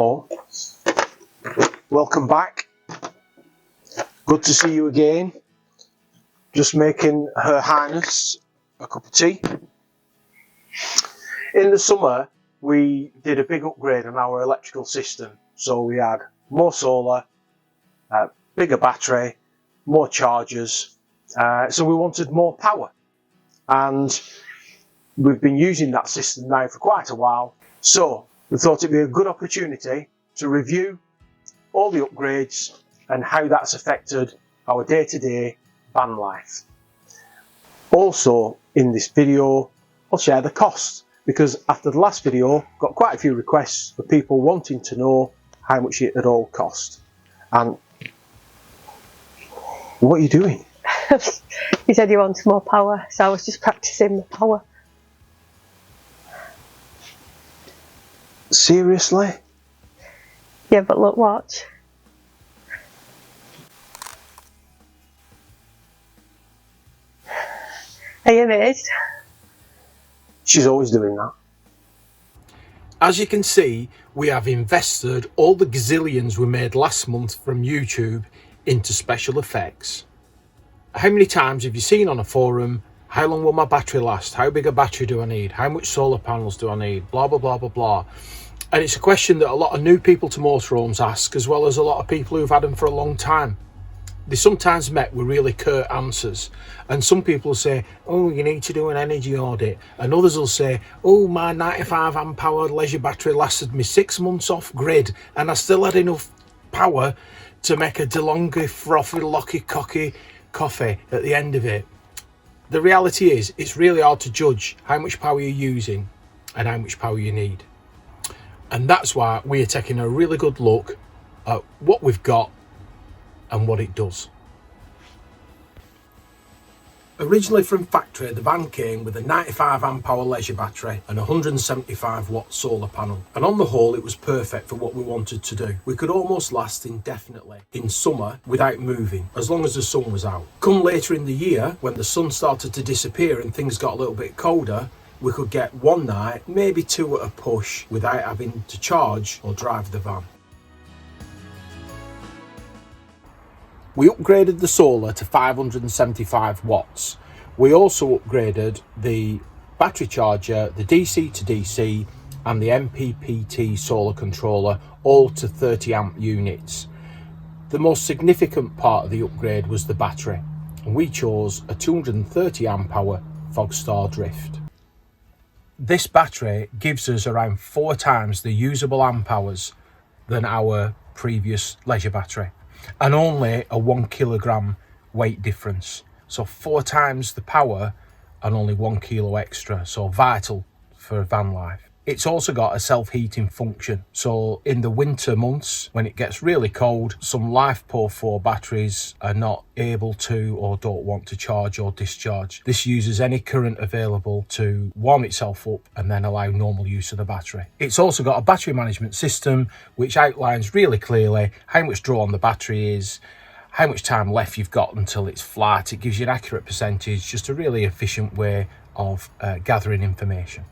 Hello, welcome back. Good to see you again. Just making Her Highness a cup of tea. In the summer, we did a big upgrade on our electrical system. So we had more solar, bigger battery, more chargers. So we wanted more power. And we've been using that system now for quite a while. So we thought it'd be a good opportunity to review all the upgrades and how that's affected our day-to-day van life. Also in this video I'll share the cost, because after the last video got quite a few requests for people wanting to know how much it had all cost. And what are you doing? You said you wanted more power, so I was just practicing the power. Seriously? Yeah, but look, watch. Are you amazed? She's always doing that. As you can see, we have invested all the gazillions we made last month from YouTube into special effects. How many times have you seen on a forum, how long will my battery last? How big a battery do I need? How much solar panels do I need? Blah, blah, blah, blah, blah. And it's a question that a lot of new people to motorhomes ask, as well as a lot of people who've had them for a long time. They sometimes met with really curt answers. And some people will say, oh, you need to do an energy audit. And others will say, oh, my 95 amp hour leisure battery lasted me 6 months off grid and I still had enough power to make a DeLonghi frothy locky cocky coffee at the end of it. The reality is, it's really hard to judge how much power you're using and how much power you need. And that's why we are taking a really good look at what we've got and what it does. Originally from factory, the van came with a 95 amp hour leisure battery and a 175 watt solar panel. And on the whole, it was perfect for what we wanted to do. We could almost last indefinitely in summer without moving, as long as the sun was out. Come later in the year, when the sun started to disappear and things got a little bit colder, we could get one night, maybe two at a push, without having to charge or drive the van. We upgraded the solar to 575 watts. We also upgraded the battery charger, the DC to DC and the MPPT solar controller, all to 30 amp units. The most significant part of the upgrade was the battery, and we chose a 230 amp hour Fogstar Drift. This battery gives us around 4 times the usable amp hours than our previous leisure battery, and only a 1 kilogram weight difference. So 4 times the power and only 1 kilo extra. So vital for van life. It's also got a self-heating function. So in the winter months, when it gets really cold, some LifePo 4 batteries are not able to or don't want to charge or discharge. This uses any current available to warm itself up and then allow normal use of the battery. It's also got a battery management system which outlines really clearly how much draw on the battery is, how much time left you've got until it's flat. It gives you an accurate percentage, just a really efficient way of gathering information.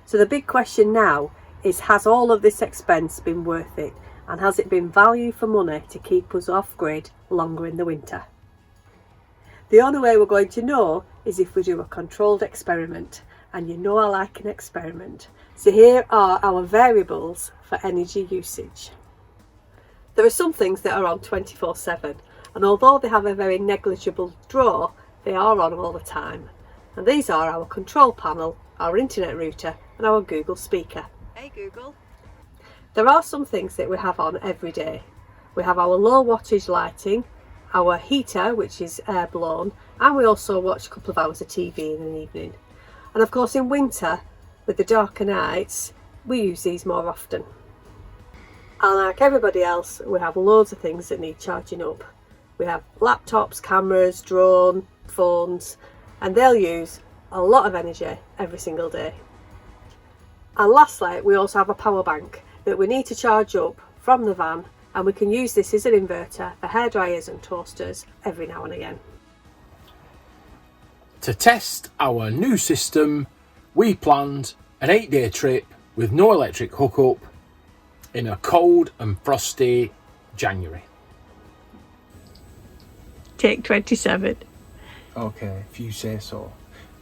So the big question now is, has all of this expense been worth it? And has it been value for money to keep us off grid longer in the winter? The only way we're going to know is if we do a controlled experiment. And you know I like an experiment. So here are our variables for energy usage. There are some things that are on 24/7, and although they have a very negligible draw, they are on all the time. And these are our control panel, our internet router and our Google speaker. Hey Google. There are some things that we have on every day. We have our low wattage lighting, our heater which is air blown, and we also watch a couple of hours of TV in an evening. And of course in winter, with the darker nights, we use these more often. And like everybody else, we have loads of things that need charging up. We have laptops, cameras, drone, phones, and they'll use a lot of energy every single day. And lastly, we also have a power bank that we need to charge up from the van, and we can use this as an inverter for hairdryers and toasters every now and again. To test our new system, we planned an 8-day trip with no electric hookup in a cold and frosty January. Take 27. Okay, if you say so.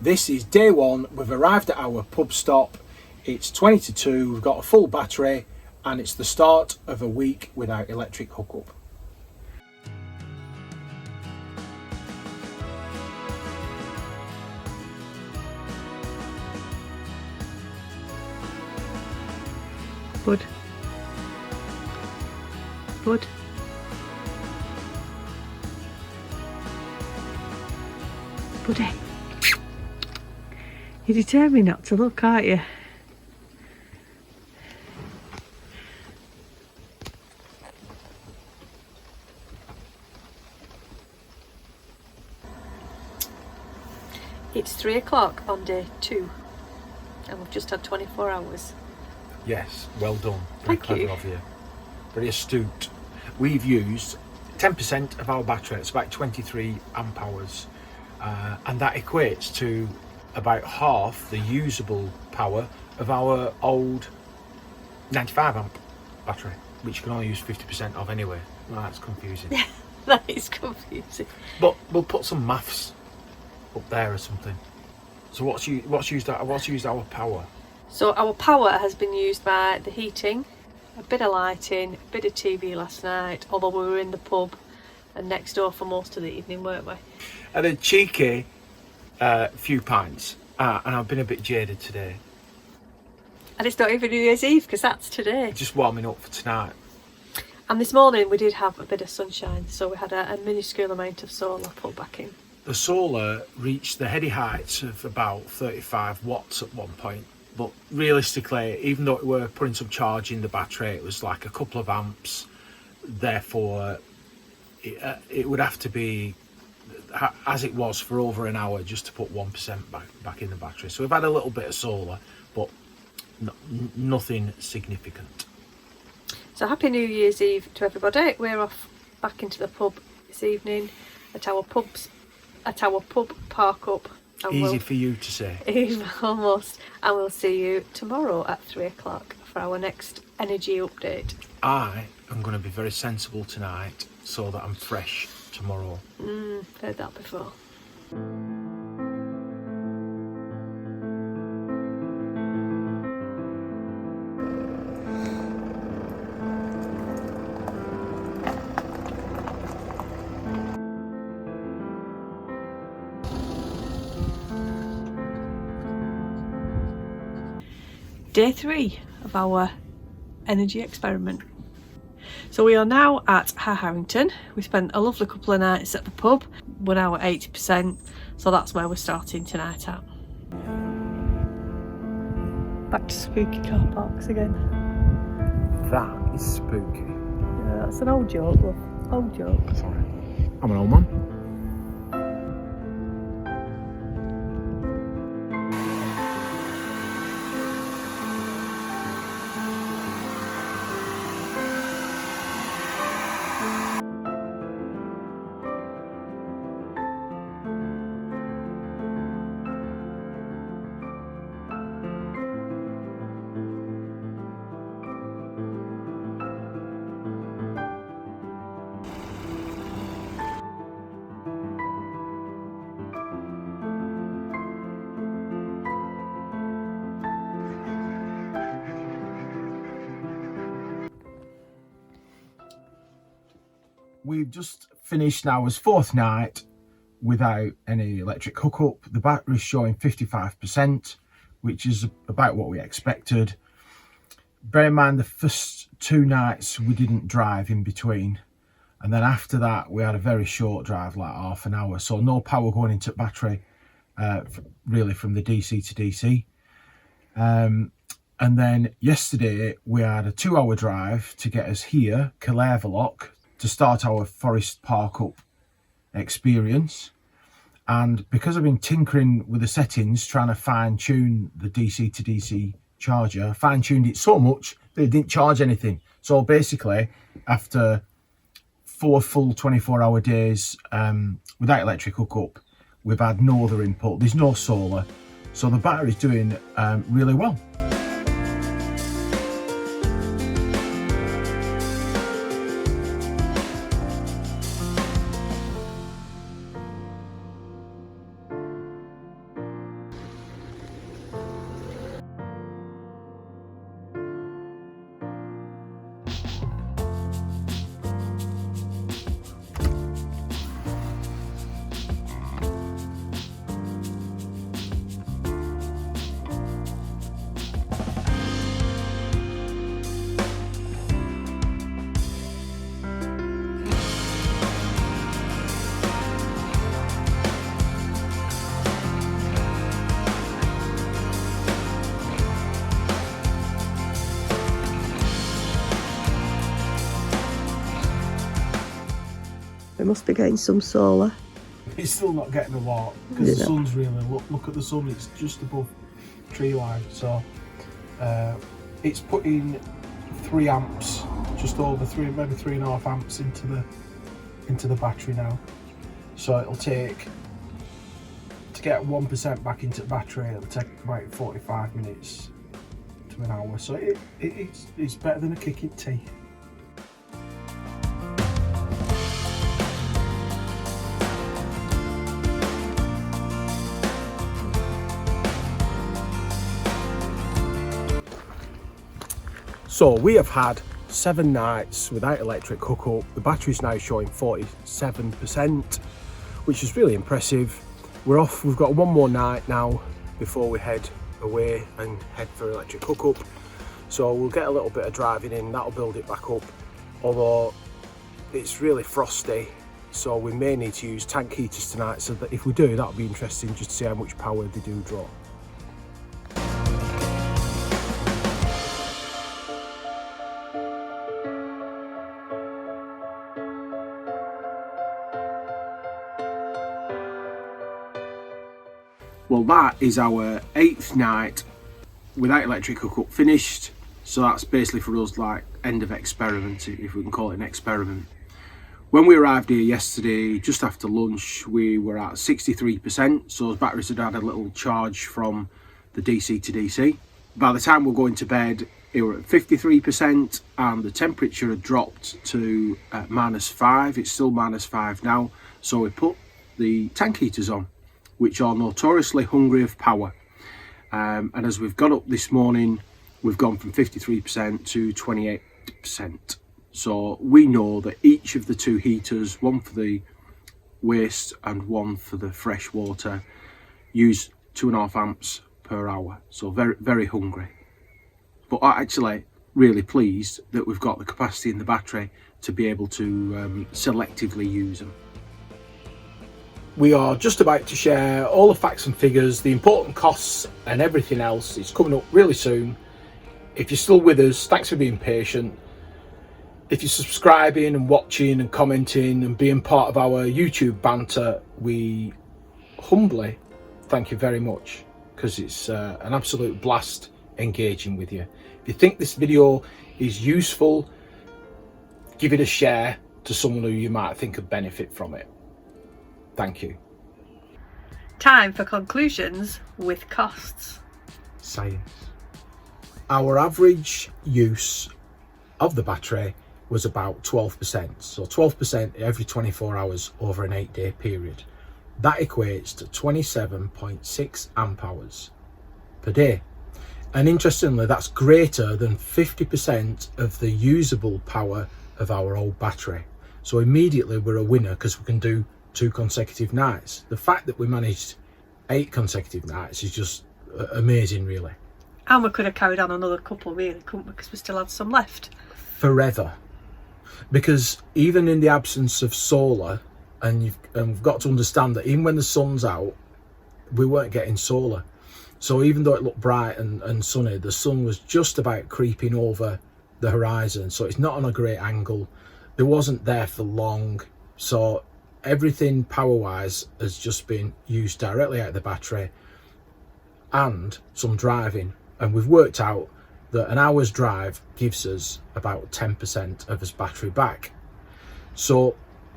This is day one. We've arrived at our pub stop. It's 20 to 2. We've got a full battery, and it's the start of a week without electric hookup. Bud. Bud. Buddy. You're determined not to look, aren't you? It's 3 o'clock on day 2 and we've just had 24 hours. Yes, well done. Very Thank clever you. of you. Very astute. We've used 10% of our battery. It's about 23 amp hours. And that equates to about half the usable power of our old 95 amp battery, which you can only use 50% of anyway. Well, that's confusing. That is confusing. But we'll put some maths up there or something. So what's used our power? So our power has been used by the heating, a bit of lighting, a bit of TV last night, although we were in the pub and next door for most of the evening, weren't we? And a cheeky few pints. And I've been a bit jaded today. And it's not even New Year's Eve because that's today. Just warming up for tonight. And this morning we did have a bit of sunshine, so we had a minuscule amount of solar put back in. The solar reached the heady heights of about 35 watts at one point. But realistically, even though we were putting some charge in the battery, it was like a couple of amps. Therefore, it would have to be as it was for over an hour just to put 1% back in the battery. So we've had a little bit of solar, but nothing significant. So happy New Year's Eve to everybody. We're off back into the pub this evening at our pub park up. Easy for you to say. Almost. And we'll see you tomorrow at 3 o'clock for our next energy update. I am going to be very sensible tonight so that I'm fresh tomorrow. Heard that before. Day 3 of our energy experiment. So we are now at Harrington. We spent a lovely couple of nights at the pub. We're now at 80%, so that's where we're starting tonight at. Back to spooky car parks again. That is spooky. Yeah, that's an old joke, love. Old joke. Sorry. I'm an old man. We've just finished our fourth night without any electric hookup. The battery's showing 55%, which is about what we expected. Bear in mind the first 2 nights we didn't drive in between, and then after that we had a very short drive, like half an hour, so no power going into battery really from the DC to DC. And then yesterday we had a 2-hour drive to get us here, Killarverlock, to start our Forest Park Up experience. And because I've been tinkering with the settings, trying to fine tune the DC to DC charger, fine tuned it so much that it didn't charge anything. So basically, after 4 full 24-hour days without electric hookup, we've had no other input. There's no solar, so the battery's doing really well. must be getting some solar. It's still not getting a lot because the sun's really, look at the sun, it's just above tree line. So it's putting 3 amps, just over 3, maybe 3.5 amps into the battery now. So it'll take, to get 1% back into the battery, it'll take about 45 minutes to an hour. So it's better than a kick in teeth. So we have had 7 nights without electric hookup. The battery's now showing 47%, which is really impressive. We're off, we've got 1 more night now before we head away and head for electric hookup. So we'll get a little bit of driving in, that'll build it back up. Although it's really frosty, so we may need to use tank heaters tonight. So that if we do, that'll be interesting just to see how much power they do draw. Well, that is our 8th night without electric hookup finished. So that's basically for us like end of experiment, if we can call it an experiment. When we arrived here yesterday, just after lunch, we were at 63%. So those batteries had had a little charge from the DC to DC. By the time we're going to bed, it were at 53% and the temperature had dropped to -5. It's still -5 now. So we put the tank heaters on, which are notoriously hungry of power. And as we've got up this morning, we've gone from 53% to 28%. So we know that each of the 2 heaters, one for the waste and one for the fresh water, use 2.5 amps per hour. So very, very hungry. But I'm actually really pleased that we've got the capacity in the battery to be able to selectively use them. We are just about to share all the facts and figures, the important costs and everything else. It's coming up really soon. If you're still with us, thanks for being patient. If you're subscribing and watching and commenting and being part of our YouTube banter, we humbly thank you very much, because it's an absolute blast engaging with you. If you think this video is useful, give it a share to someone who you might think could benefit from it. Thank you. Time for conclusions with costs. Science. Our average use of the battery was about 12%. So 12% every 24 hours over an 8-day period. That equates to 27.6 amp hours per day. And interestingly, that's greater than 50% of the usable power of our old battery. So immediately we're a winner, because we can do 2 consecutive nights. The fact that we managed 8 consecutive nights is just amazing, really. And we could have carried on another couple, really, couldn't we? Because we still had some left. Forever. Because even in the absence of solar, and you've got to understand that even when the sun's out, we weren't getting solar. So even though it looked bright and sunny, the sun was just about creeping over the horizon. So it's not on a great angle. It wasn't there for long. So everything power-wise has just been used directly out of the battery, and some driving. And we've worked out that an hour's drive gives us about 10% of his battery back. So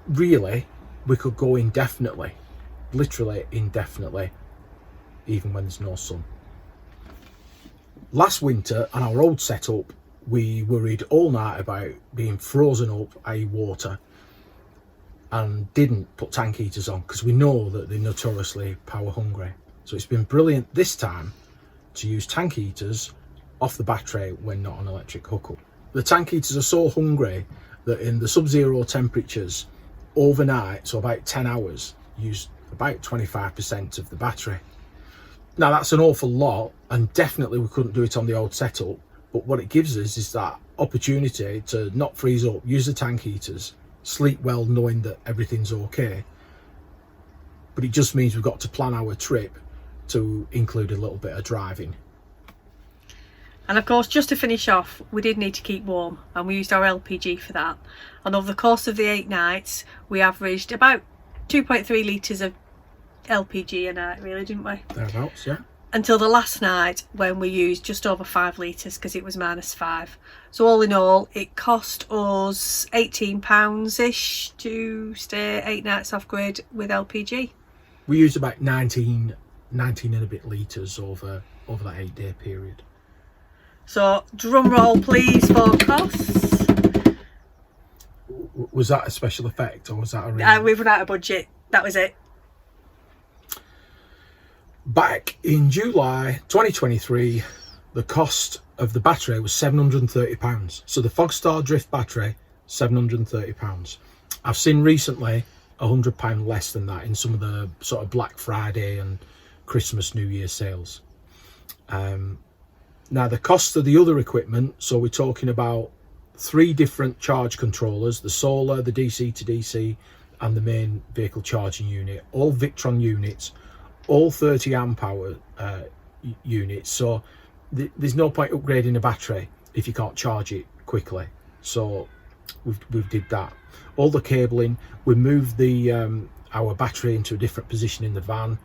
really, we could go indefinitely, literally indefinitely, even when there's no sun. Last winter on our old setup, we worried all night about being frozen up, i.e. water, and didn't put tank heaters on because we know that they're notoriously power hungry. So it's been brilliant this time to use tank heaters off the battery when not on electric hookup. The tank heaters are so hungry that in the sub-zero temperatures overnight, so about 10 hours, use about 25% of the battery. Now that's an awful lot, and definitely we couldn't do it on the old setup, but what it gives us is that opportunity to not freeze up, use the tank heaters, sleep well knowing that everything's okay. But it just means we've got to plan our trip to include a little bit of driving. And of course, just to finish off, we did need to keep warm, and we used our LPG for that. And over the course of the 8 nights, we averaged about 2.3 litres of LPG a night, really, didn't we? Thereabouts, yeah. Until the last night, when we used just over 5 litres because it was -5. So all in all, it cost us £18-ish to stay 8 nights off grid with LPG. We used about 19 and a bit litres over that 8-day period. So drum roll please for costs. Was that a special effect, or was that a real... We've run out of budget, that was it. Back in July 2023, the cost of the battery was £730. So the Fogstar Drift battery, £730. I've seen recently £100 less than that in some of the sort of Black Friday and Christmas New Year sales. Now the cost of the other equipment, so we're talking about 3 different charge controllers, the solar, the DC to DC and the main vehicle charging unit, all Victron units, all 30 amp hour units. So there's no point upgrading a battery if you can't charge it quickly. So we've did that. All the cabling, we moved the our battery into a different position in the van,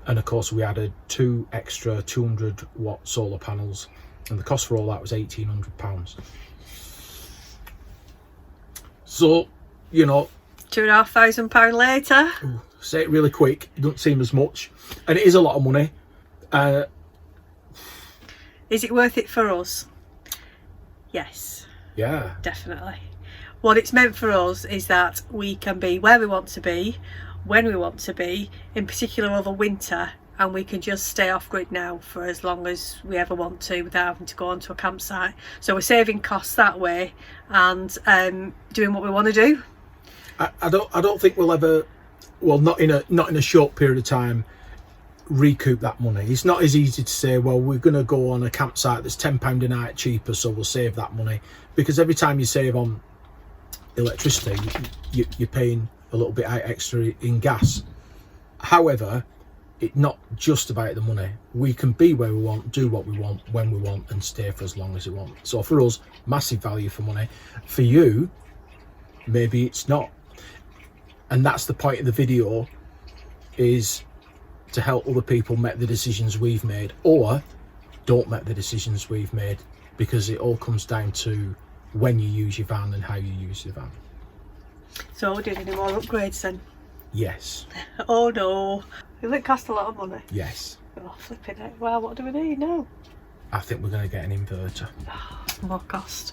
and of course we added 2 extra 200 watt solar panels, and the cost for all that was £1,800. So, you know, £2,500 later. Say it really quick, it doesn't seem as much, and it is a lot of money. Is it worth it for us? Yes. Yeah, Definitely. What it's meant for us is that we can be where we want to be, when we want to be, in particular over winter, and we can just stay off grid now for as long as we ever want to without having to go onto a campsite. So we're saving costs that way and doing what we want to do. I don't think we'll ever, well, not in a short period of time, recoup that money. It's not as easy to say, well, we're going to go on a campsite that's £10 a night cheaper, so we'll save that money, because every time you save on electricity, you're paying a little bit extra in gas. However, it's not just about the money. We can be where we want, do what we want, when we want, and stay for as long as we want. So for us, massive value for money. For you, maybe it's not. And that's the point of the video, is to help other people make the decisions we've made, or don't make the decisions we've made, because it all comes down to when you use your van and how you use the van. So we did any more upgrades then? Yes. Oh no. Will it cost a lot of money? Yes. Oh, flipping it. Well, what do we need now? I think we're going to get an inverter. More cost.